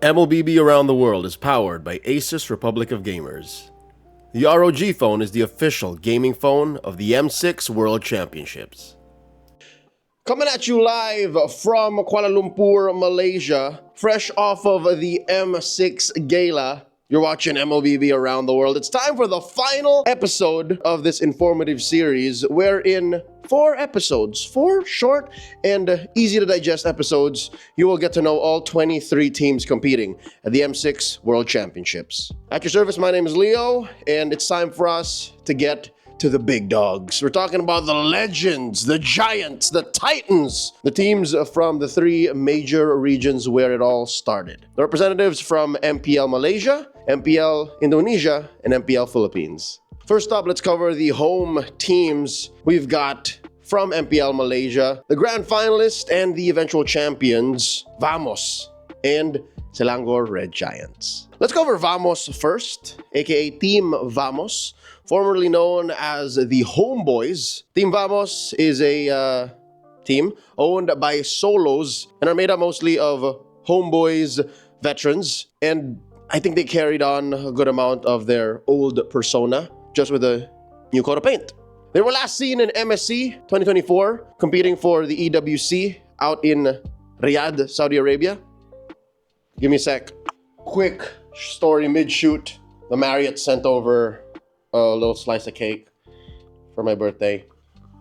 MLBB Around the World is powered by Asus Republic of Gamers. The ROG phone is the official gaming phone of the M6 World Championships. Coming at you live from Kuala Lumpur, Malaysia, fresh off of the M6 Gala. You're watching MLBB Around the World. It's time for the final episode of this informative series, wherein 4 episodes, 4 short and easy to digest episodes, you will get to know all 23 teams competing at the M6 World Championships. At your service, my name is Leo, and it's time for us to get to the big dogs. We're talking about the legends, the giants, the titans, the teams from the 3 major regions where it all started. The representatives from MPL Malaysia, MPL Indonesia, and MPL Philippines. First up, let's cover the home teams. We've got from MPL Malaysia, the grand finalists and the eventual champions, Vamos and Selangor Red Giants. Let's cover Vamos first, aka Team Vamos, formerly known as the Homeboys. Team Vamos is a team owned by solos and are made up mostly of Homeboys veterans, and I think they carried on a good amount of their old persona, just with a new coat of paint. They were last seen in MSC 2024, competing for the EWC out in Riyadh, Saudi Arabia. Give me a sec. Quick story mid-shoot. The Marriott sent over a little slice of cake for my birthday.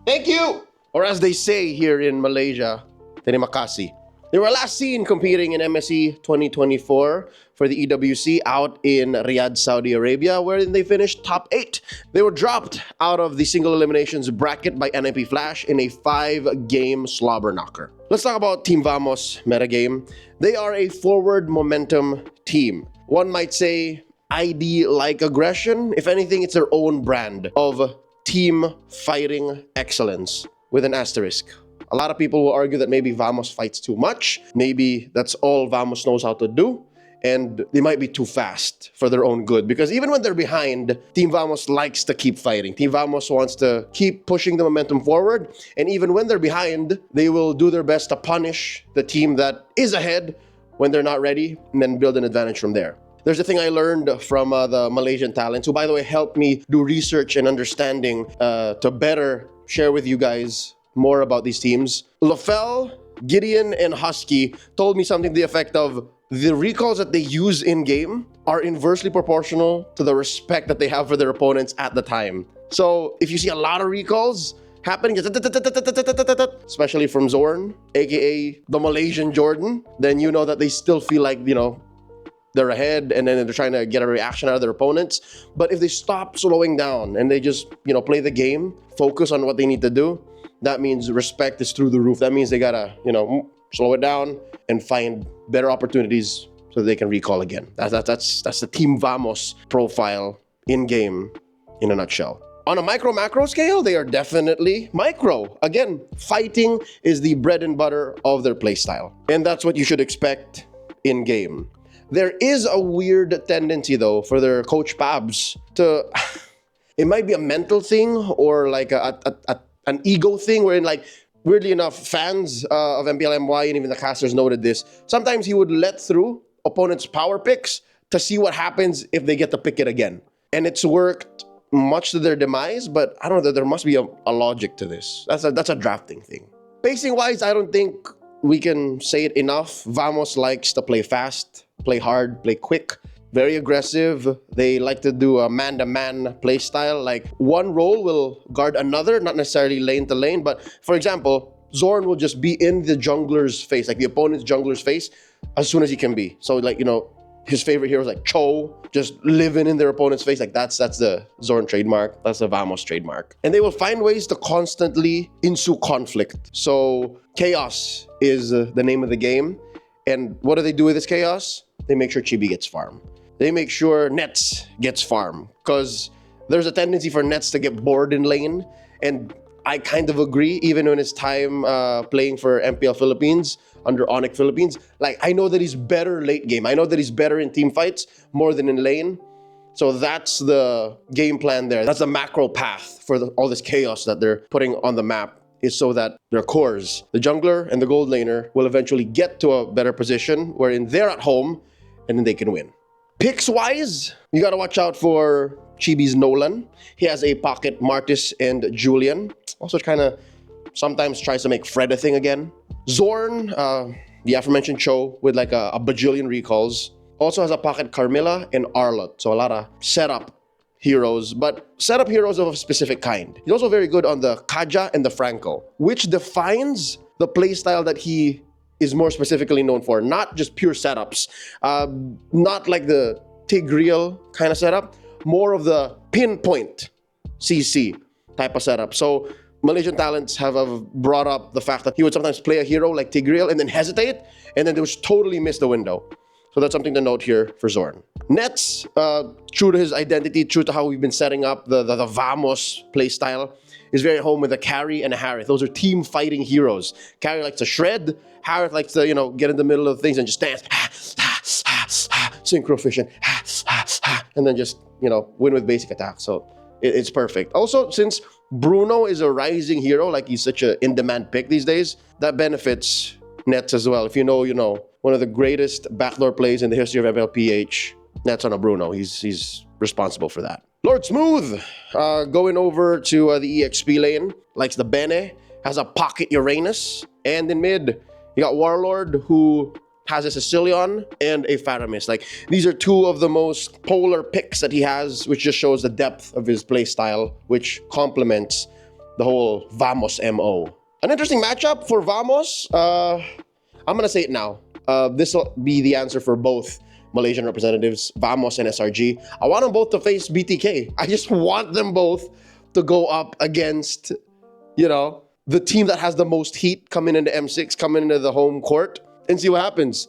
Thank you! Or as they say here in Malaysia, terima kasih. They were last seen competing in MSC 2024 for the EWC out in Riyadh, Saudi Arabia, where they finished top 8. They were dropped out of the single eliminations bracket by NIP Flash in a 5-game slobber knocker. Let's talk about Team Vamos metagame. They are a forward momentum team. One might say ID-like aggression. If anything, it's their own brand of team fighting excellence with an asterisk. A lot of people will argue that maybe Vamos fights too much. Maybe that's all Vamos knows how to do. And they might be too fast for their own good. Because even when they're behind, Team Vamos likes to keep fighting. Team Vamos wants to keep pushing the momentum forward. And even when they're behind, they will do their best to punish the team that is ahead when they're not ready, and then build an advantage from there. There's a thing I learned from the Malaysian talents, who, by the way, helped me do research and understanding to better share with you guys more about these teams. Lafell, Gideon, and Husky told me something to the effect of the recalls that they use in-game are inversely proportional to the respect that they have for their opponents at the time. So if you see a lot of recalls happening, especially from Zorn, aka the Malaysian Jordan, then you know that they still feel like, they're ahead, and then they're trying to get a reaction out of their opponents. But if they stop slowing down and they just, play the game, focus on what they need to do, that means respect is through the roof. That means they gotta, slow it down and find better opportunities so that they can recall again. That's the Team Vamos profile in game in a nutshell. On a micro-macro scale, they are definitely micro. Again, fighting is the bread and butter of their playstyle. And that's what you should expect in game. There is a weird tendency, though, for their coach Pabs to... it might be a mental thing or like an ego thing, wherein, weirdly enough, fans of MPLMY and even the casters noted this. Sometimes he would let through opponents' power picks to see what happens if they get to pick it again. And it's worked much to their demise, but I don't know, there must be a logic to this. That's a drafting thing. Pacing-wise, I don't think we can say it enough. Vamos likes to play fast, play hard, play quick, very aggressive. They like to do a man-to-man play style. Like, one role will guard another, not necessarily lane to lane, but for example, Zorn will just be in the jungler's face, like the opponent's jungler's face, as soon as he can be. So, his favorite heroes like Cho, just living in their opponent's face. That's the Zorn trademark. That's the Vamos trademark. And they will find ways to constantly ensue conflict. So chaos is the name of the game. And what do they do with this chaos? They make sure Chibi gets farm. They make sure Nets gets farm. Because there's a tendency for Nets to get bored in lane. And I kind of agree, even when it's time playing for MPL Philippines, under ONIC Philippines. I know that he's better late game. I know that he's better in team fights more than in lane. So that's the game plan there. That's the macro path for all this chaos that they're putting on the map, is so that their cores, the jungler and the gold laner, will eventually get to a better position wherein they're at home and then they can win. Picks-wise, you gotta watch out for Chibi's Nolan. He has a pocket Martis and Julian. Also kind of sometimes tries to make Fred a thing again. Zorn, the aforementioned Cho with like a bajillion recalls. Also has a pocket Carmilla and Arlott. So a lot of setup heroes, but setup heroes of a specific kind. He's also very good on the Kaja and the Franco, which defines the playstyle that he is more specifically known for. Not just pure setups, not like the Tigreal kind of setup, more of the pinpoint CC type of setup. So Malaysian talents have brought up the fact that he would sometimes play a hero like Tigreal and then hesitate, and then they would totally miss the window. So that's something to note here for Zorn. Nets, true to his identity, true to how we've been setting up the Vamos playstyle, is very home with a Carry and a Harith. Those are team fighting heroes. Carry likes to shred, Harith likes to, get in the middle of things and just dance, synchro fission, and then just, win with basic attack. So it's perfect. Also, since Bruno is a rising hero, like he's such an in-demand pick these days, that benefits Nets as well. If you know, one of the greatest backdoor plays in the history of MLPH, Nets on a Bruno. He's responsible for that. Lord Smooth, going over to the EXP lane, likes the Bene, has a pocket Uranus, and in mid, you got Warlord, who has a Sicilian and a Faramis. Like, these are two of the most polar picks that he has, which just shows the depth of his play style, which complements the whole Vamos MO. An interesting matchup for Vamos. I'm gonna say it now. This will be the answer for both Malaysian representatives, Vamos and SRG. I want them both to face BTK. I just want them both to go up against, the team that has the most heat coming into M6, coming into the home court, and see what happens.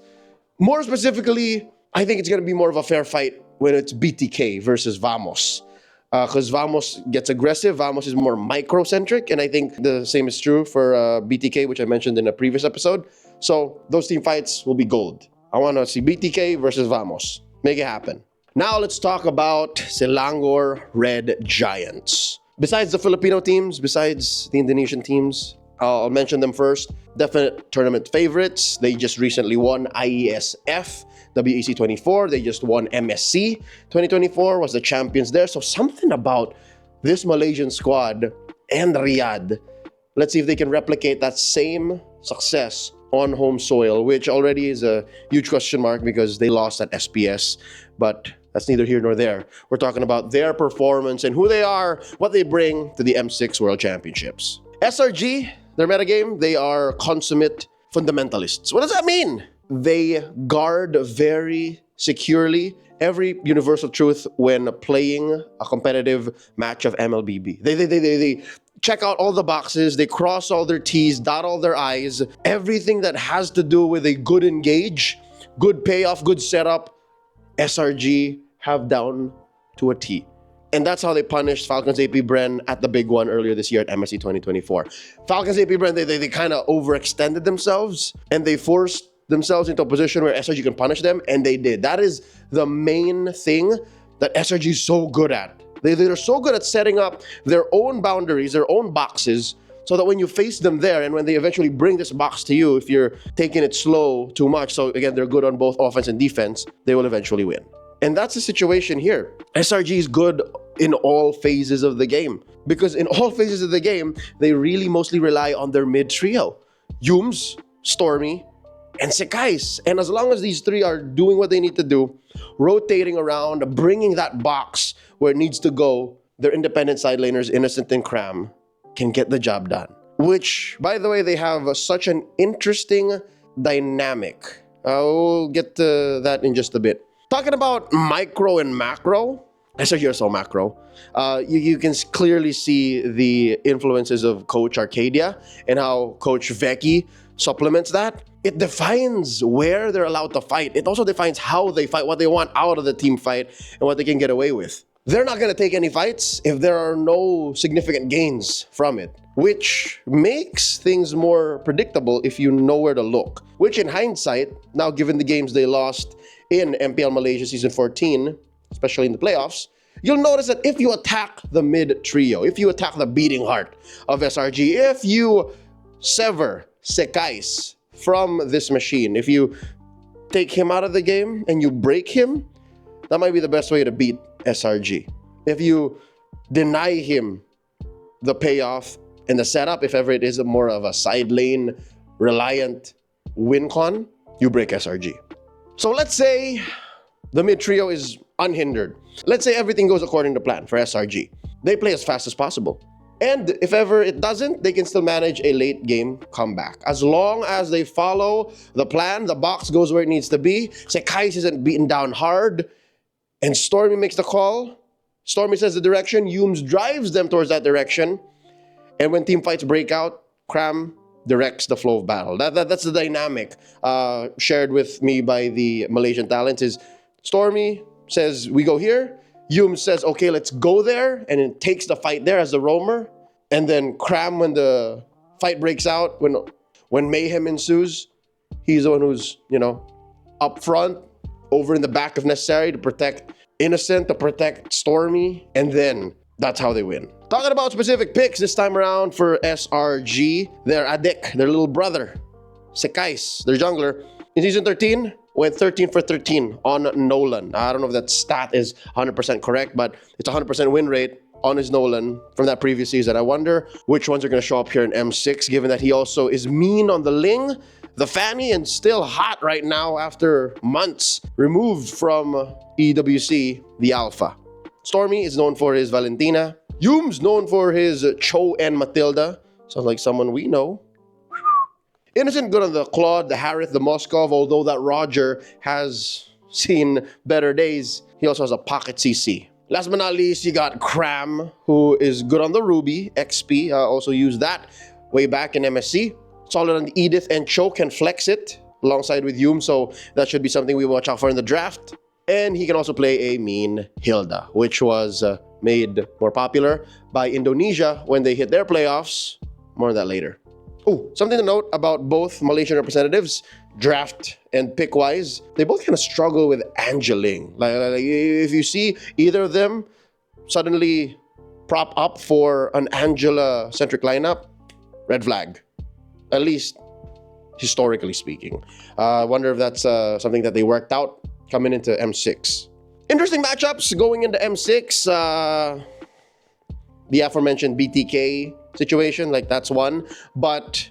More specifically, I think it's going to be more of a fair fight when it's BTK versus Vamos. Because Vamos gets aggressive, Vamos is more micro-centric, and I think the same is true for BTK, which I mentioned in a previous episode. So those team fights will be gold. I want to see BTK versus Vamos. Make it happen. Now let's talk about Selangor Red Giants. Besides the Filipino teams, besides the Indonesian teams, I'll mention them first. Definite tournament favorites. They just recently won IESF, WEC 24. They just won MSC 2024, was the champions there. So something about this Malaysian squad and Riyadh. Let's see if they can replicate that same success on home soil, which already is a huge question mark because they lost at SPS. But that's neither here nor there. We're talking about their performance and who they are, what they bring to the M6 World Championships. SRG, their metagame, they are consummate fundamentalists. What does that mean? They guard very securely every universal truth when playing a competitive match of MLBB. They check out all the boxes, they cross all their T's, dot all their I's. Everything that has to do with a good engage, good payoff, good setup, SRG have down to a T. And that's how they punished Falcons AP Bren at the big one earlier this year at MSC 2024. Falcons AP Bren, they kind of overextended themselves and they forced themselves into a position where SRG can punish them, and they did. That is the main thing that SRG is so good at. They're so good at setting up their own boundaries, their own boxes, so that when you face them there and when they eventually bring this box to you, if you're taking it slow too much, so again, they're good on both offense and defense, they will eventually win. And that's the situation here. SRG is good in all phases of the game, because in all phases of the game, they really mostly rely on their mid trio. Yums, Stormy, and Sekais. And as long as these three are doing what they need to do, rotating around, bringing that box where it needs to go, their independent side laners, Innocent and Cram, can get the job done. Which, by the way, they have such an interesting dynamic. I'll get to that in just a bit. Talking about micro and macro, SRG are so macro. You can clearly see the influences of Coach Arcadia and how Coach Vecchi supplements that. It defines where they're allowed to fight. It also defines how they fight, what they want out of the team fight, and what they can get away with. They're not going to take any fights if there are no significant gains from it, which makes things more predictable if you know where to look. Which in hindsight, now given the games they lost in MPL Malaysia Season 14, especially in the playoffs, you'll notice that if you attack the mid trio, if you attack the beating heart of SRG, if you sever Sekais from this machine, if you take him out of the game and you break him, that might be the best way to beat SRG. If you deny him the payoff and the setup, if ever it is more of a side lane reliant win con, you break SRG. So let's say the mid trio is unhindered. Let's say everything goes according to plan for SRG. They play as fast as possible. And if ever it doesn't, they can still manage a late game comeback. As long as they follow the plan, the box goes where it needs to be, Sekais isn't beaten down hard, and Stormy makes the call. Stormy says the direction, Yumes drives them towards that direction, and when team fights break out, Cram directs the flow of battle. That's the dynamic shared with me by the Malaysian talents is Stormy says, we go here. Yumes says, okay, let's go there, and it takes the fight there as the roamer. And then Cram, when the fight breaks out, when mayhem ensues, he's the one who's, up front, over in the back if necessary, to protect Innocent, to protect Stormy, and then that's how they win. Talking about specific picks this time around for SRG, their adik, their little brother, Sekais, their jungler, in Season 13, went 13 for 13 on Nolan. I don't know if that stat is 100% correct, but it's 100% win rate on his Nolan from that previous season. I wonder which ones are going to show up here in M6, given that he also is mean on the Ling, the Fanny, and still hot right now after months removed from EWC, the Alpha. Stormy is known for his Valentina. Yumes known for his Cho and Matilda. Sounds like someone we know. Innocent good on the Claude, the Harith, the Moskov, although that Roger has seen better days. He also has a pocket CC. Last but not least, you got Cram, who is good on the Ruby, XP, also used that way back in MSC. Solid on the Edith, and Cho can flex it alongside with Yume, so that should be something we watch out for in the draft. And he can also play a mean Hilda, which was made more popular by Indonesia when they hit their playoffs. More on that later. Oh, something to note about both Malaysian representatives, draft and pick-wise, they both kind of struggle with Angeling. Like if you see either of them suddenly prop up for an Angela-centric lineup, red flag. At least historically speaking. I wonder if that's something that they worked out coming into M6. Interesting matchups going into M6. The aforementioned BTK situation, like that's one. But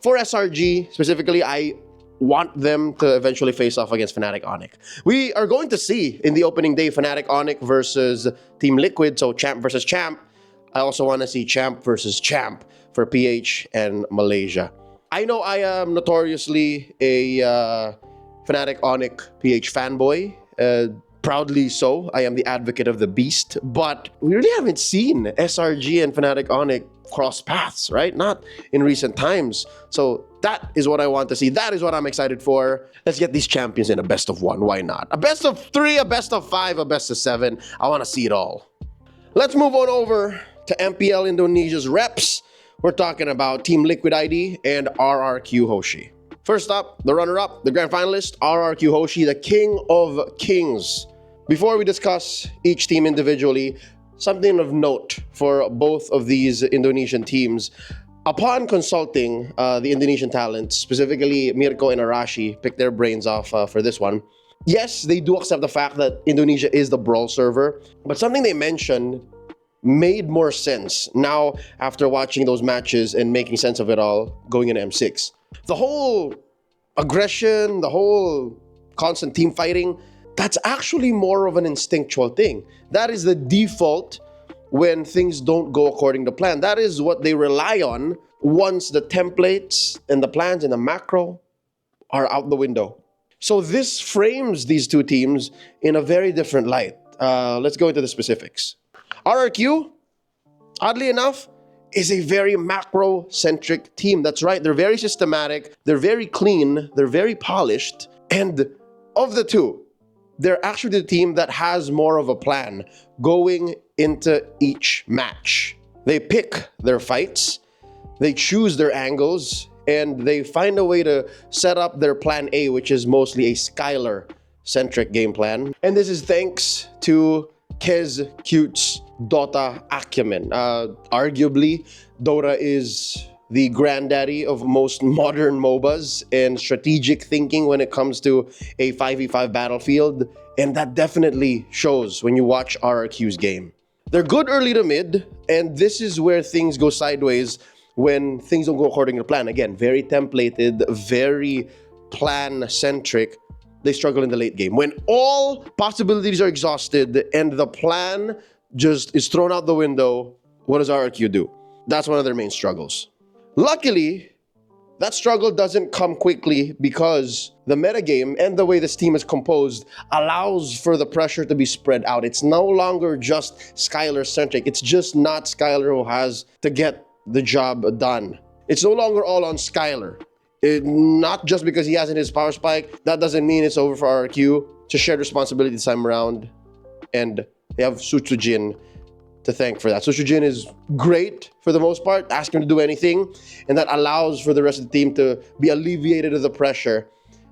for SRG specifically, I want them to eventually face off against Fnatic ONIC. We are going to see in the opening day Fnatic ONIC versus Team Liquid, so champ versus champ. I also want to see champ versus champ for PH and Malaysia. I know I am notoriously a Fnatic ONIC PH fanboy. Proudly so. I am the advocate of the beast, but we really haven't seen SRG and Fnatic ONIC cross paths, right? Not in recent times. So that is what I want to see. That is what I'm excited for. Let's get these champions in a best of one. Why not? A best of 3, a best of 5, a best of 7. I want to see it all. Let's move on over to MPL Indonesia's reps. We're talking about Team Liquid ID and RRQ Hoshi. First up, the runner-up, the grand finalist, RRQ Hoshi, the king of kings. Before we discuss each team individually, something of note for both of these Indonesian teams. Upon consulting the Indonesian talents, specifically Mirko and Arashi, picked their brains off for this one. Yes, they do accept the fact that Indonesia is the brawl server, but something they mentioned made more sense now after watching those matches and making sense of it all going into M6. The whole aggression, the whole constant team fighting, that's actually more of an instinctual thing. That is the default when things don't go according to plan. That is what they rely on once the templates and the plans and the macro are out the window. So this frames these two teams in a very different light. Let's go into the specifics. RRQ, oddly enough, is a very macro-centric team. That's right, they're very systematic, they're very clean, they're very polished, and of the two, they're actually the team that has more of a plan going into each match. They pick their fights, they choose their angles, and they find a way to set up their plan A, which is mostly a Skylar-centric game plan. And this is thanks to Kez Cute's Dota acumen. Arguably, Dota is the granddaddy of most modern MOBAs and strategic thinking when it comes to a 5v5 battlefield, and that definitely shows when you watch RRQ's game. They're good early to mid, and this is where things go sideways when things don't go according to plan. Again, very templated, very plan-centric. They struggle in the late game. When all possibilities are exhausted and the plan just is thrown out the window, what does RRQ do? That's one of their main struggles. Luckily, that struggle doesn't come quickly because the metagame and the way this team is composed allows for the pressure to be spread out. It's no longer just Skylar-centric. It's just not Skylar who has to get the job done. It's no longer all on Skylar. Not just because he hasn't his power spike, that doesn't mean it's over for RRQ. It's a shared responsibility this time around, and they have Sutsujin to thank for that. Sutsujin is great for the most part, ask him to do anything, and that allows for the rest of the team to be alleviated of the pressure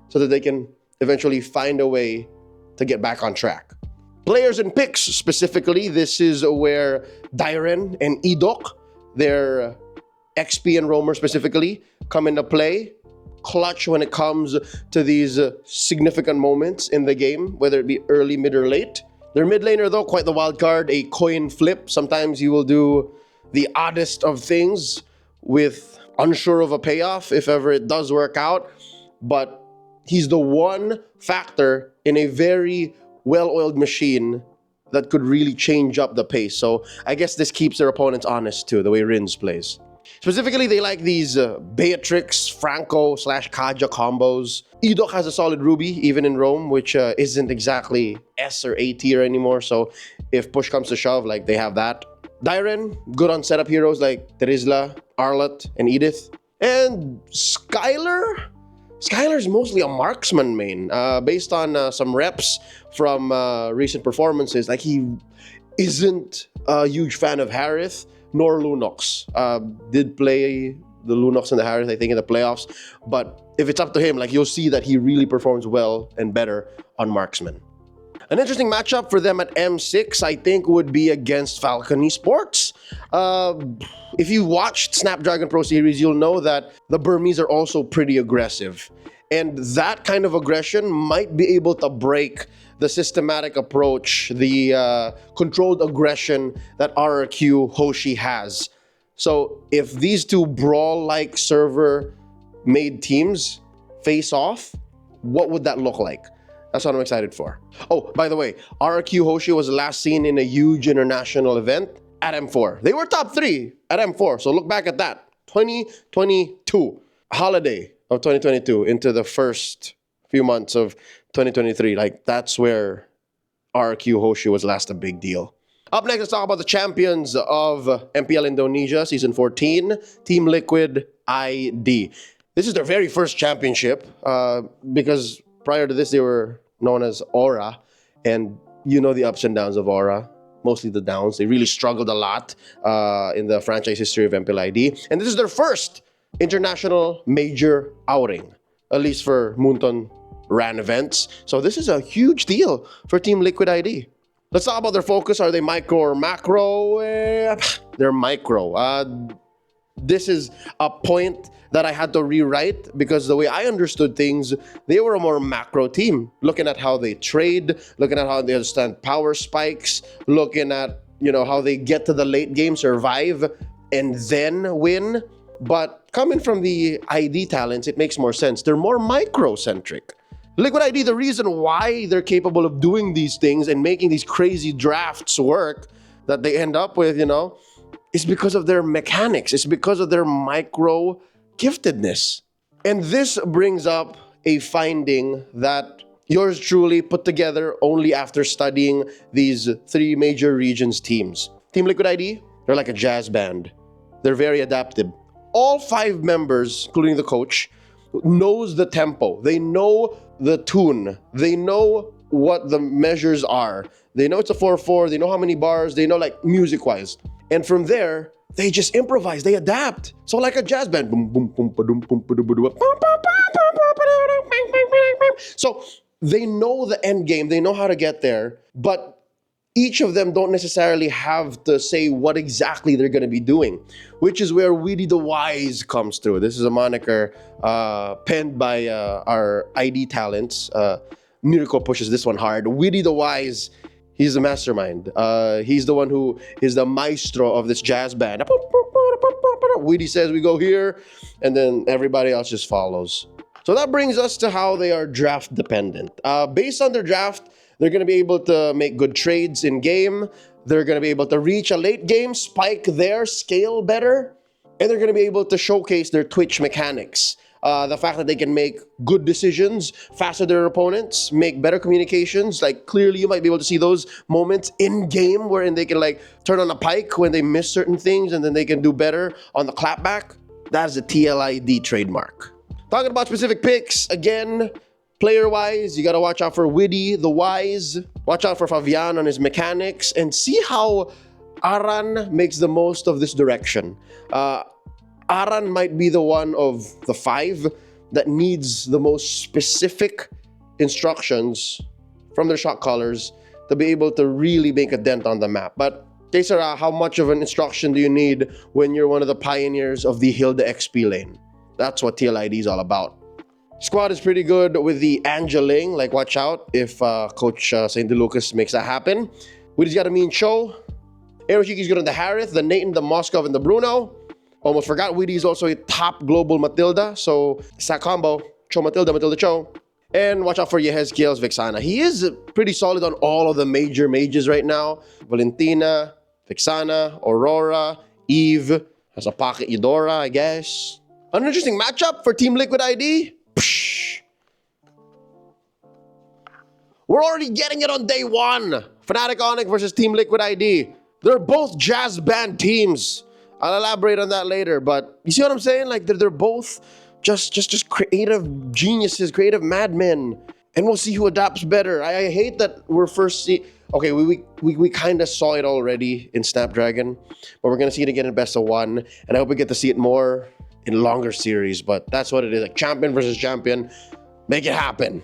so that they can eventually find a way to get back on track. Players and picks specifically, this is where Dairen and Idok, their XP and Roamer specifically, come into play. Clutch when it comes to these significant moments in the game, whether it be early, mid, or late. Their mid laner, though, quite the wild card, a coin flip. Sometimes you will do the oddest of things with unsure of a payoff, if ever it does work out. But he's the one factor in a very well-oiled machine that could really change up the pace. So I guess this keeps their opponents honest, too, the way Rins plays. Specifically, they like these Beatrix, Franco / Kaja combos. Idok has a solid Ruby, even in Rome, which isn't exactly S or A tier anymore. So if push comes to shove, like, they have that. Dairen, good on setup heroes like Terizla, Arlott, and Edith. And Skylar? Skylar's mostly a marksman main, based on some reps from recent performances. Like, he isn't a huge fan of Harith nor Lunox. Did play the Lunox and the Harith, I think, in the playoffs. But if it's up to him, like, you'll see that he really performs well and better on marksman. An interesting matchup for them at M6, I think, would be against Falcon Esports. If you watched Snapdragon Pro Series, you'll know that the Burmese are also pretty aggressive. And that kind of aggression might be able to break the systematic approach, the controlled aggression that RRQ Hoshi has. So if these two brawl-like server-made teams face off, what would that look like? That's what I'm excited for. Oh, by the way, RRQ Hoshi was last seen in a huge international event at M4. They were top 3 at M4, so look back at that. 2022, holiday of 2022 into the first few months of 2023. Like, that's where RRQ Hoshi was last a big deal. Up next, let's talk about the champions of MPL Indonesia Season 14, Team Liquid ID. This is their very first championship because prior to this, they were known as Aurora, and you know the ups and downs of Aurora, mostly the downs. They really struggled a lot in the franchise history of MPL ID, and this is their first international major outing, at least for Moonton ran events. So this is a huge deal for Team Liquid ID. Let's talk about their focus. Are they micro or macro? They're micro. This is a point that I had to rewrite because the way I understood things, they were a more macro team. Looking at how they trade, looking at how they understand power spikes, looking at, how they get to the late game, survive, and then win. But coming from the ID talents, it makes more sense. They're more micro-centric. Liquid ID, the reason why they're capable of doing these things and making these crazy drafts work that they end up with, is because of their mechanics. It's because of their micro giftedness. And this brings up a finding that yours truly put together only after studying these 3 major regions teams. Team Liquid ID, they're like a jazz band. They're very adaptive. All 5 members, including the coach, knows the tempo. They know the tune. They know what the measures are. They know it's a 4/4. They know how many bars. They know, like, music-wise. And from there, they just improvise. They adapt. So like a jazz band. So they know the end game. They know how to get there. But each of them don't necessarily have to say what exactly they're going to be doing, which is where Weedy the Wise comes through. This is a moniker penned by our ID talents. Miracle pushes this one hard. Weedy the Wise, he's the mastermind. He's the one who is the maestro of this jazz band. Weedy says we go here, and then everybody else just follows. So that brings us to how they are draft dependent. Based on their draft, they're going to be able to make good trades in game. They're going to be able to reach a late game, spike their scale better, and they're going to be able to showcase their twitch mechanics. The fact that they can make good decisions faster than their opponents, make better communications. Like clearly you might be able to see those moments in game wherein they can like turn on a pike when they miss certain things and then they can do better on the clapback. That is a TLID trademark. Talking about specific picks, again, player-wise, you gotta watch out for Weedy the Wise. Watch out for Fabian on his mechanics and see how Aran makes the most of this direction. Aran might be the one of the 5 that needs the most specific instructions from their shot callers to be able to really make a dent on the map. But Tesara, how much of an instruction do you need when you're one of the pioneers of the Hilda XP lane? That's what TLID is all about. Squad is pretty good with the Angeling. Like, watch out if Coach St. DeLucas makes that happen. We just got a mean show. Eroshiki's good on the Harith, the Nathan, the Moskov, and the Bruno. Almost forgot, Weedy is also a top global Matilda. So, it's that combo. Cho Matilda, Matilda Cho. And watch out for Yehezkiel's Vexana. He is pretty solid on all of the major mages right now. Valentina, Vexana, Aurora, Eve. Has a pocket Eudora, I guess. An interesting matchup for Team Liquid ID. Psh. We're already getting it on day 1. Fnatic ONIC versus Team Liquid ID. They're both jazz band teams. I'll elaborate on that later, but you see what I'm saying? Like they're both just creative geniuses, creative madmen, and we'll see who adapts better. I hate that we're first see. Okay, we kind of saw it already in Snapdragon, but we're gonna see it again in Best of 1, and I hope we get to see it more in longer series. But that's what it is, like champion versus champion. Make it happen.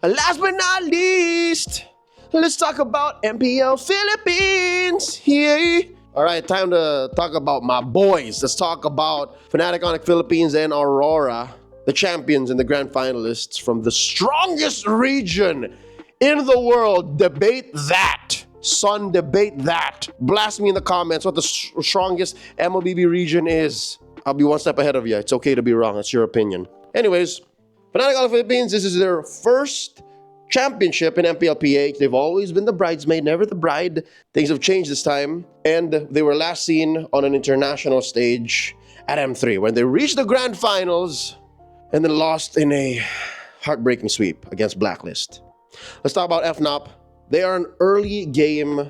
And last but not least, let's talk about MPL Philippines. Yay! All right, time to talk about my boys. Let's talk about Fnatic ONIC Philippines and Aurora, the champions and the grand finalists from the strongest region in the world. Debate that. Son, debate that. Blast me in the comments what the strongest MLBB region is. I'll be one step ahead of you. It's okay to be wrong. It's your opinion. Anyways, Fnatic ONIC Philippines, this is their first championship in MPLPH. They've always been the bridesmaid, never the bride. Things have changed this time, and they were last seen on an international stage at M3 when they reached the grand finals and then lost in a heartbreaking sweep against Blacklist. Let's talk about FNOP. They are an early game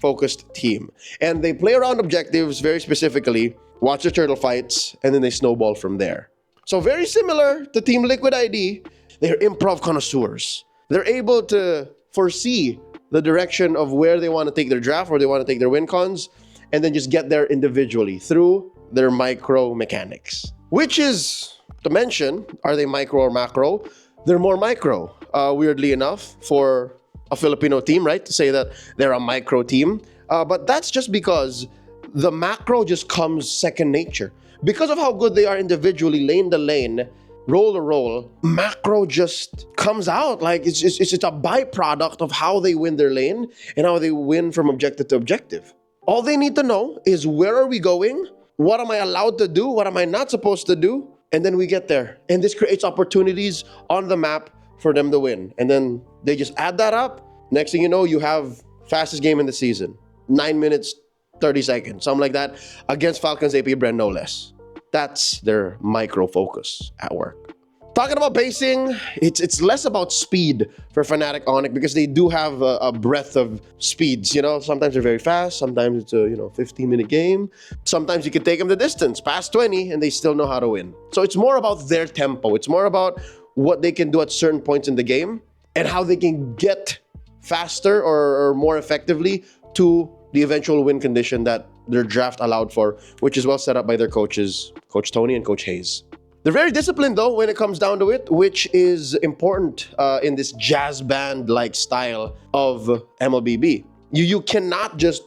focused team, and they play around objectives very specifically, watch the turtle fights, and then they snowball from there. So very similar to Team Liquid ID, they're improv connoisseurs. They're able to foresee the direction of where they want to take their draft, where they want to take their win cons, and then just get there individually through their micro mechanics. Which is, to mention, are they micro or macro? They're more micro, weirdly enough, for a Filipino team, right? To say that they're a micro team. But that's just because the macro just comes second nature. Because of how good they are individually, lane to lane, roll to roll, macro just comes out. Like it's a byproduct of how they win their lane and how they win from objective to objective. All they need to know is where are we going? What am I allowed to do? What am I not supposed to do? And then we get there. And this creates opportunities on the map for them to win. And then they just add that up. Next thing you know, you have fastest game in the season. 9 minutes, 30 seconds, something like that, against Falcons AP Bren, no less. That's their micro focus at work. Talking about pacing, it's less about speed for Fnatic ONIC because they do have a breadth of speeds. You know, sometimes they're very fast, sometimes it's a 15-minute game. Sometimes you can take them the distance, past 20, and they still know how to win. So it's more about their tempo. It's more about what they can do at certain points in the game and how they can get faster or more effectively to the eventual win condition that their draft allowed for, which is well set up by their coaches, Coach Tony and Coach Hayes. They're very disciplined though when it comes down to it, which is important in this jazz band-like style of MLBB. You cannot just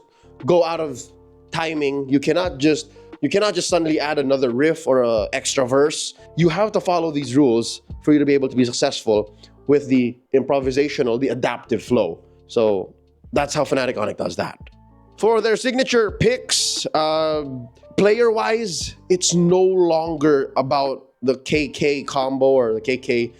go out of timing. You cannot just suddenly add another riff or a extra verse. You have to follow these rules for you to be able to be successful with the improvisational, the adaptive flow. So that's how Fnatic ONIC does that. For their signature picks, player-wise, it's no longer about the KK combo or the KK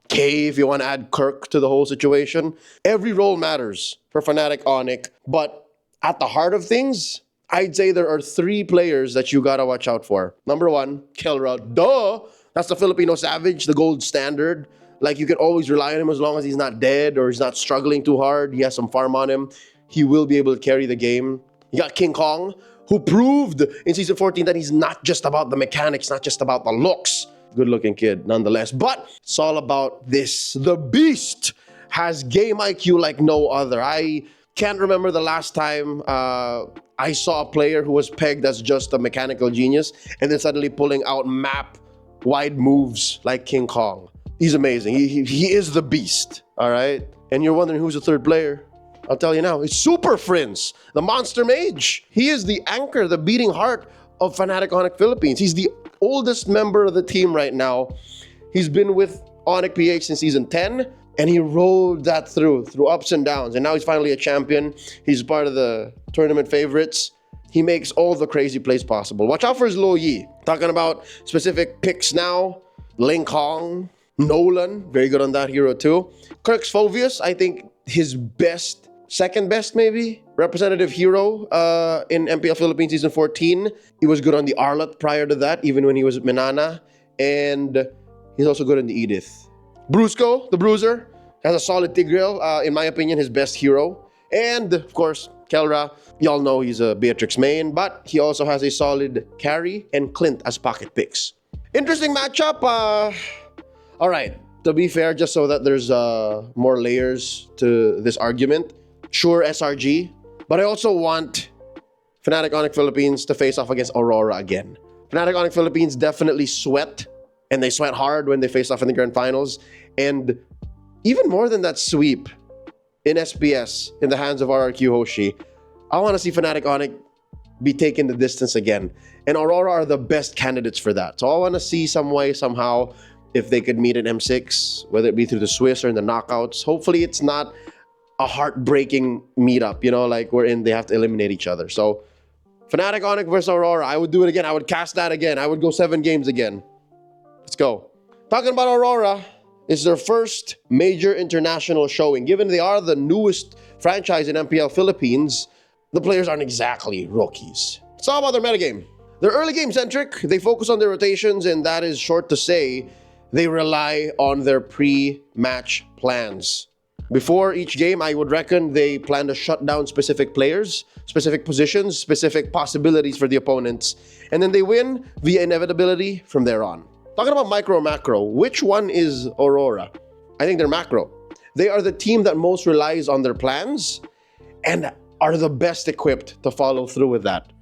if you want to add Kirk to the whole situation. Every role matters for Fnatic ONIC, but at the heart of things, I'd say there are 3 players that you gotta watch out for. Number 1, Kelra. Duh! That's the Filipino Savage, the gold standard. Like, you can always rely on him as long as he's not dead or he's not struggling too hard. He has some farm on him. He will be able to carry the game. You got King Kong, who proved in Season 14 that he's not just about the mechanics, not just about the looks. Good-looking kid, nonetheless. But it's all about this. The Beast has game IQ like no other. I can't remember the last time I saw a player who was pegged as just a mechanical genius and then suddenly pulling out map-wide moves like King Kong. He's amazing. He is the Beast, all right? And you're wondering who's the third player? I'll tell you now. It's Super Prince, the Monster Mage. He is the anchor, the beating heart of Fnatic ONIC Philippines. He's the oldest member of the team right now. He's been with ONIC PH since Season 10, and he rode that through ups and downs. And now he's finally a champion. He's part of the tournament favorites. He makes all the crazy plays possible. Watch out for his Lo Yi. Talking about specific picks now. Ling Kong, Nolan, very good on that hero too. Kirk's Phovius, I think his second best maybe, representative hero in MPL Philippines Season 14. He was good on the Arlott prior to that, even when he was at Menana. And he's also good on the Edith. Brusco, the Bruiser, has a solid Tigreal, in my opinion, his best hero. And, of course, Kelra, y'all know he's a Beatrix main, but he also has a solid carry and Clint as pocket picks. Interesting matchup. All right, to be fair, just so that there's more layers to this argument, sure, SRG, but I also want Fnatic ONIC Philippines to face off against Aurora again. Fnatic ONIC Philippines definitely sweat, and they sweat hard when they face off in the grand finals. And even more than that sweep in SPS in the hands of RRQ Hoshi, I want to see Fnatic ONIC be taking the distance again. And Aurora are the best candidates for that. So I want to see some way, somehow, if they could meet in M6, whether it be through the Swiss or in the knockouts. Hopefully it's not a heartbreaking meetup, you know, like wherein they have to eliminate each other. So Fnatic ONIC versus Aurora, I would do it again. I would cast that again. I would go 7 games again. Let's go. Talking about Aurora, it's their first major international showing. Given they are the newest franchise in MPL Philippines, the players aren't exactly rookies. It's all about their metagame. They're early game centric. They focus on their rotations, and that is short to say they rely on their pre-match plans. Before each game, I would reckon they plan to shut down specific players, specific positions, specific possibilities for the opponents, and then they win via inevitability from there on. Talking about micro macro, which one is Aurora? I think they're macro. They are the team that most relies on their plans and are the best equipped to follow through with that.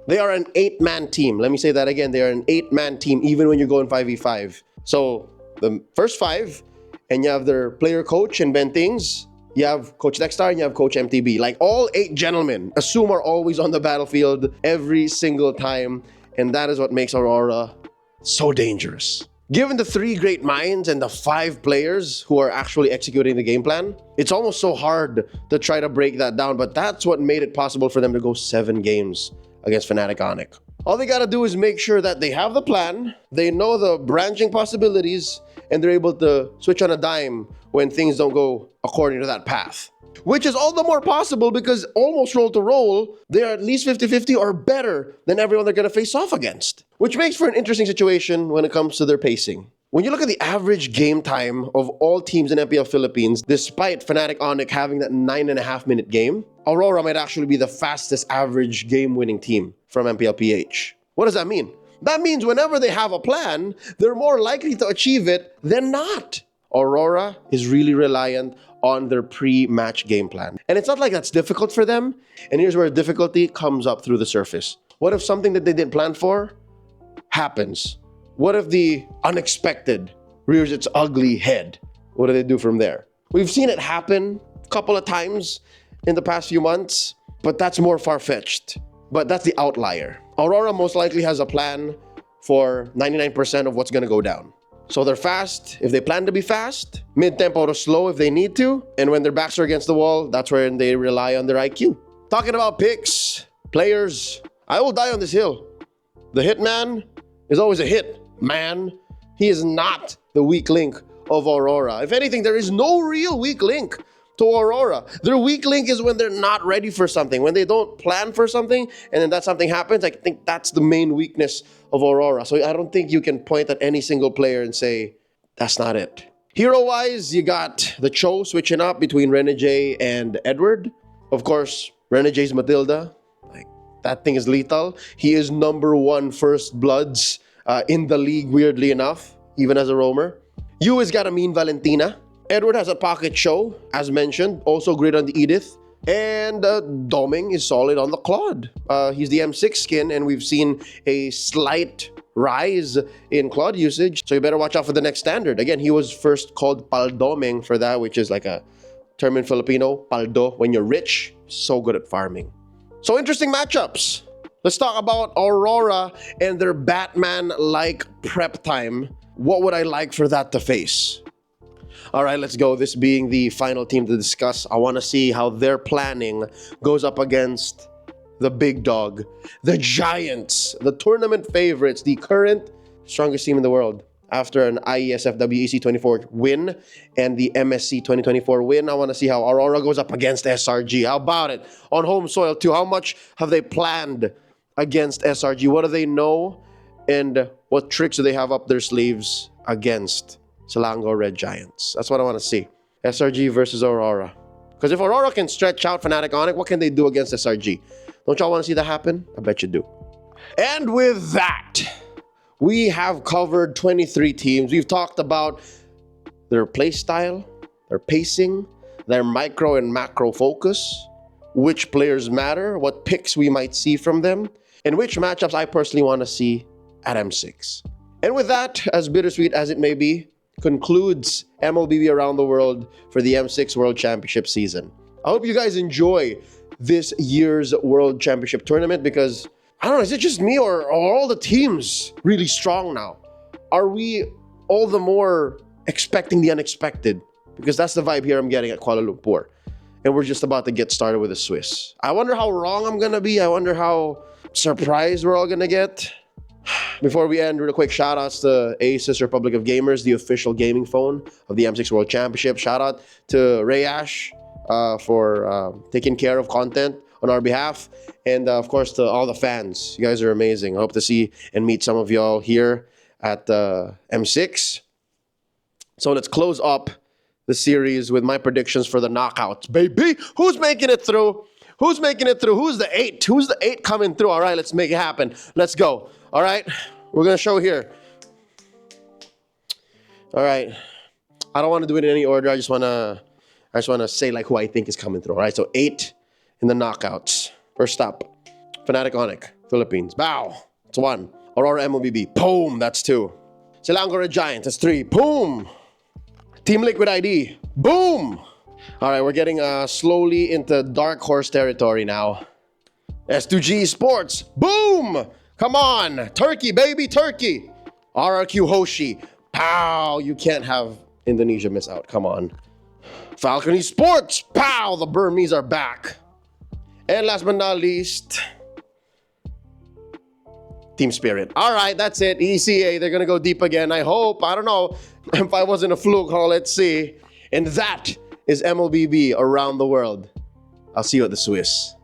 They are an 8-man team. Let me say that again. They are an 8-man team, even when you go in 5v5. So the first 5, and you have their player coach and Ben Things, you have Coach Dexter, and you have Coach MTB. Like, all 8 gentlemen, assume, are always on the battlefield every single time, and that is what makes Aurora so dangerous. Given the 3 great minds and the 5 players who are actually executing the game plan, it's almost so hard to try to break that down, but that's what made it possible for them to go 7 games against Fnatic ONIC. All they gotta do is make sure that they have the plan, they know the branching possibilities, and they're able to switch on a dime when things don't go according to that path. Which is all the more possible because almost roll to roll, they're at least 50-50 or better than everyone they're gonna face off against. Which makes for an interesting situation when it comes to their pacing. When you look at the average game time of all teams in MPL Philippines, despite Fnatic ONIC having that 9.5-minute game, Aurora might actually be the fastest average game-winning team from MPL PH. What does that mean? That means whenever they have a plan, they're more likely to achieve it than not. Aurora is really reliant on their pre-match game plan. And it's not like that's difficult for them. And here's where difficulty comes up through the surface. What if something that they didn't plan for happens? What if the unexpected rears its ugly head? What do they do from there? We've seen it happen a couple of times in the past few months, but that's more far-fetched. But that's the outlier. Aurora most likely has a plan for 99% of what's going to go down. So they're fast if they plan to be fast, mid-tempo to slow if they need to, and when their backs are against the wall, that's where they rely on their IQ. Talking about picks, players, I will die on this hill. The hitman is always a hit, man. He is not the weak link of Aurora. If anything, there is no real weak link to Aurora. Their weak link is when they're not ready for something, when they don't plan for something, and then that something happens. I think that's the main weakness of Aurora. So I don't think you can point at any single player and say, that's not it. Hero-wise, you got the Cho switching up between Renegade and Edward. Of course, Renegade's Matilda. Like, that thing is lethal. He is #1 first bloods in the league, weirdly enough, even as a roamer. Yu has got a mean Valentina. Edward has a pocket Cho, as mentioned, also great on the Edith. And Doming is solid on the Claude. He's the M6 skin, and we've seen a slight rise in Claude usage. So you better watch out for the next standard. Again, he was first called Paldoming for that, which is like a term in Filipino, paldo, when you're rich. So good at farming. So interesting matchups. Let's talk about Aurora and their Batman-like prep time. What would I like for that to face? All right, let's go. This being the final team to discuss, I want to see how their planning goes up against the big dog, the Giants, the tournament favorites, the current strongest team in the world. After an IESFW EC24 win and the MSC 2024 win, I want to see how Aurora goes up against SRG. How about it? On home soil too, how much have they planned against SRG? What do they know? And what tricks do they have up their sleeves against Selangor Red Giants? That's what I want to see. SRG versus Aurora. Because if Aurora can stretch out Fnatic ONIC, what can they do against SRG? Don't y'all want to see that happen? I bet you do. And with that, we have covered 23 teams. We've talked about their playstyle, their pacing, their micro and macro focus, which players matter, what picks we might see from them, and which matchups I personally want to see at M6. And with that, as bittersweet as it may be, concludes MLBB Around the World for the M6 World Championship season. I hope you guys enjoy this year's World Championship tournament because, I don't know, is it just me or are all the teams really strong now? Are we all the more expecting the unexpected? Because that's the vibe here I'm getting at Kuala Lumpur. And we're just about to get started with the Swiss. I wonder how wrong I'm going to be. I wonder how surprised we're all going to get. Before we end, real quick, shout outs to Asus Republic of Gamers, the official gaming phone of the M6 World Championship. Shout out to Rayash for taking care of content on our behalf. And of course, to all the fans. You guys are amazing. I hope to see and meet some of y'all here at M6. So let's close up the series with my predictions for the knockouts, baby. Who's making it through? Who's making it through? Who's the 8? Who's the 8 coming through? All right, let's make it happen. Let's go. All right, we're going to show here. All right. I don't want to do it in any order. I just want to say like who I think is coming through. All right, so 8 in the knockouts. First up, Fnatic ONIC, Philippines. Bow, that's 1. Aurora MLBB, boom, that's 2. Selangor Giants, that's 3. Boom. Team Liquid ID, boom. All right, we're getting slowly into dark horse territory now. S2G Esports, boom. Come on, Turkey, baby, Turkey. RRQ Hoshi, pow. You can't have Indonesia miss out, come on. Falcon Esports, pow. The Burmese are back. And last but not least, Team Spirit. All right, that's it. ECA, they're going to go deep again, I hope. I don't know if I wasn't a fluke, let's see. And that is MLBB Around the World. I'll see you at the Swiss.